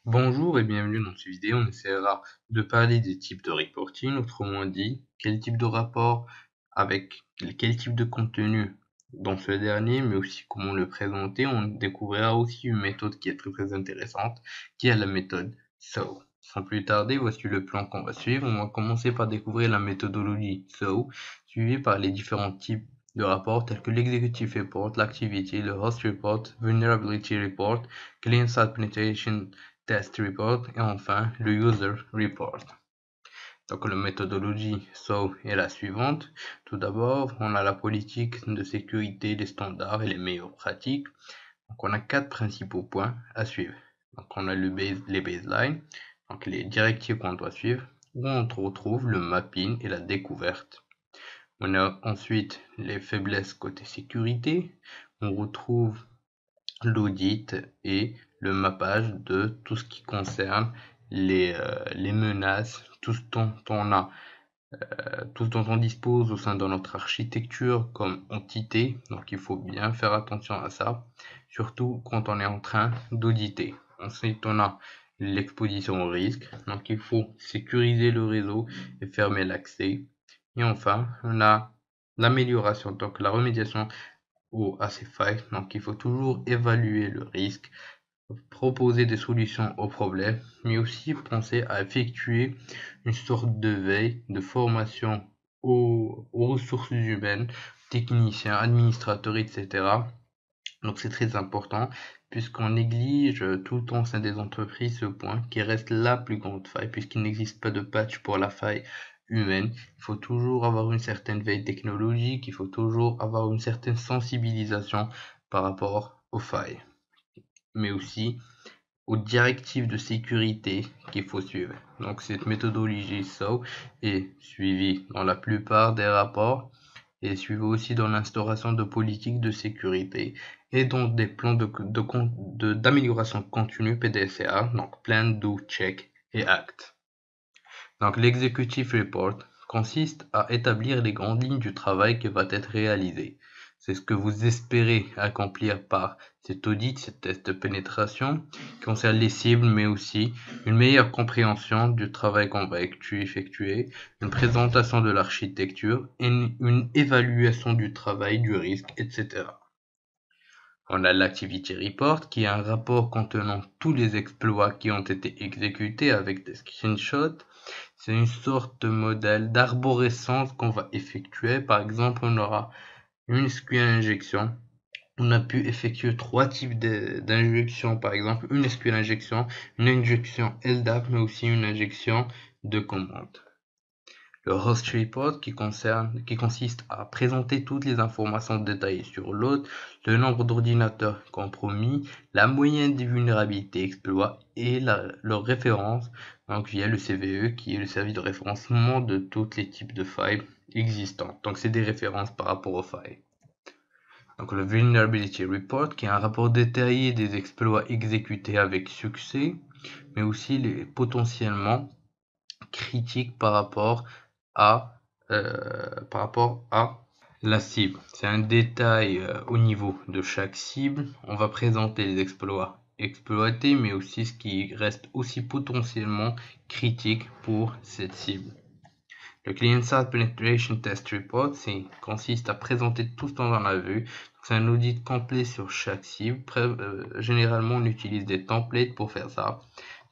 Bonjour et bienvenue dans cette vidéo. On essaiera de parler des types de reporting, autrement dit, quel type de rapport avec quel type de contenu dans ce dernier, mais aussi comment le présenter. On découvrira aussi une méthode qui est très intéressante, qui est la méthode SOW. Sans plus tarder, voici le plan qu'on va suivre. On va commencer par découvrir la méthodologie SOW, suivie par les différents types de rapports tels que l'executive report, l'activity, le host report, vulnerability report, client side penetration test report et enfin le user report. Donc la méthodologie SOW est la suivante. Tout d'abord, on a la politique de sécurité, les standards et les meilleures pratiques. Donc on a 4 principaux points à suivre. Donc on a les baselines, donc les directives qu'on doit suivre, où on retrouve le mapping et la découverte. On a ensuite les faiblesses côté sécurité. On retrouve l'audit et le mappage de tout ce qui concerne les menaces, tout ce dont on dispose au sein de notre architecture comme entité. Donc il faut bien faire attention à ça, surtout quand on est en train d'auditer. Ensuite, on a l'exposition au risque. Donc il faut sécuriser le réseau et fermer l'accès. Et enfin, on a l'amélioration, donc la remédiation à ces failles. Donc il faut toujours évaluer le risque, proposer des solutions aux problèmes, mais aussi penser à effectuer une sorte de veille, de formation aux ressources humaines, techniciens, administrateurs, etc. Donc c'est très important puisqu'on néglige tout le temps au sein des entreprises ce point qui reste la plus grande faille puisqu'il n'existe pas de patch pour la faille humaine. Il faut toujours avoir une certaine veille technologique, il faut toujours avoir une certaine sensibilisation par rapport aux failles, mais aussi aux directives de sécurité qu'il faut suivre. Donc cette méthodologie SOW est suivie dans la plupart des rapports et suivie aussi dans l'instauration de politiques de sécurité et dans des plans d'amélioration continue PDCA, donc Plan, Do, Check et Act. Donc l'executive report consiste à établir les grandes lignes du travail qui va être réalisé. C'est ce que vous espérez accomplir par cet audit, cet test de pénétration, qui concerne les cibles, mais aussi une meilleure compréhension du travail qu'on va effectuer, une présentation de l'architecture, et une évaluation du travail, du risque, etc. On a l'Activity Report qui est un rapport contenant tous les exploits qui ont été exécutés avec des screenshots. C'est une sorte de modèle d'arborescence qu'on va effectuer. Par exemple, on aura une SQL injection. On a pu effectuer 3 types d'injections, par exemple une SQL injection, une injection LDAP, mais aussi une injection de commande. Le host report qui consiste à présenter toutes les informations détaillées sur l'hôte, le nombre d'ordinateurs compromis, la moyenne des vulnérabilités exploits et leur référence, donc via le CVE qui est le service de référencement de tous les types de failles existantes. Donc c'est des références par rapport aux failles. Donc le Vulnerability Report qui est un rapport détaillé des exploits exécutés avec succès, mais aussi les potentiellement critiques par rapport à la cible. C'est un détail au niveau de chaque cible. On va présenter les exploits exploités, mais aussi ce qui reste aussi potentiellement critique pour cette cible. Le Client-Side Penetration Test Report consiste à présenter tout ce qu'on en a vu. C'est un audit complet sur chaque cible. Généralement, on utilise des templates pour faire ça.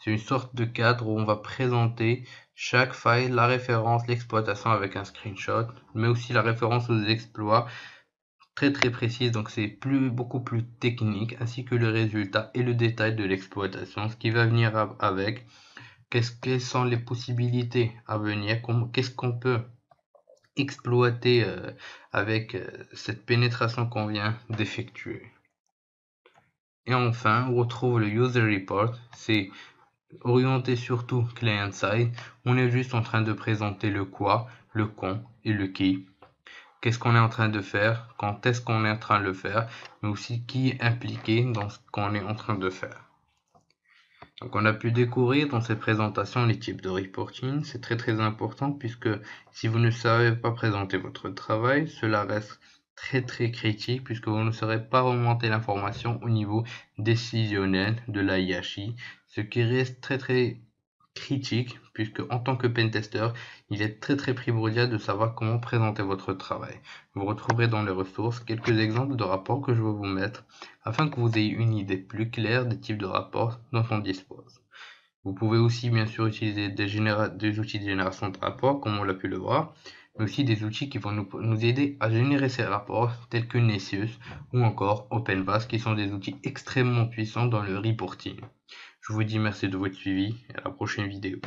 C'est une sorte de cadre où on va présenter chaque faille, la référence, l'exploitation avec un screenshot, mais aussi la référence aux exploits très précise. Donc c'est beaucoup plus technique, ainsi que le résultat et le détail de l'exploitation, ce qui va venir avec. Quelles sont les possibilités à venir, qu'est-ce qu'on peut exploiter avec cette pénétration qu'on vient d'effectuer. Et enfin, on retrouve le User Report, c'est orienté surtout client-side. On est juste en train de présenter le quoi, le quand et le qui. Qu'est-ce qu'on est en train de faire, quand est-ce qu'on est en train de le faire, mais aussi qui est impliqué dans ce qu'on est en train de faire. Donc on a pu découvrir dans cette présentation les types de reporting. C'est très important puisque si vous ne savez pas présenter votre travail, cela reste très critique puisque vous ne saurez pas remonter l'information au niveau décisionnel de la hiérarchie. ce qui reste très critique, puisque en tant que pentester, il est très primordial de savoir comment présenter votre travail. Vous retrouverez dans les ressources quelques exemples de rapports que je vais vous mettre, afin que vous ayez une idée plus claire des types de rapports dont on dispose. Vous pouvez aussi bien sûr utiliser des outils de génération de rapports, comme on l'a pu le voir, mais aussi des outils qui vont nous aider à générer ces rapports, tels que Nessius ou encore OpenVAS, qui sont des outils extrêmement puissants dans le reporting. Je vous dis merci de votre suivi et à la prochaine vidéo.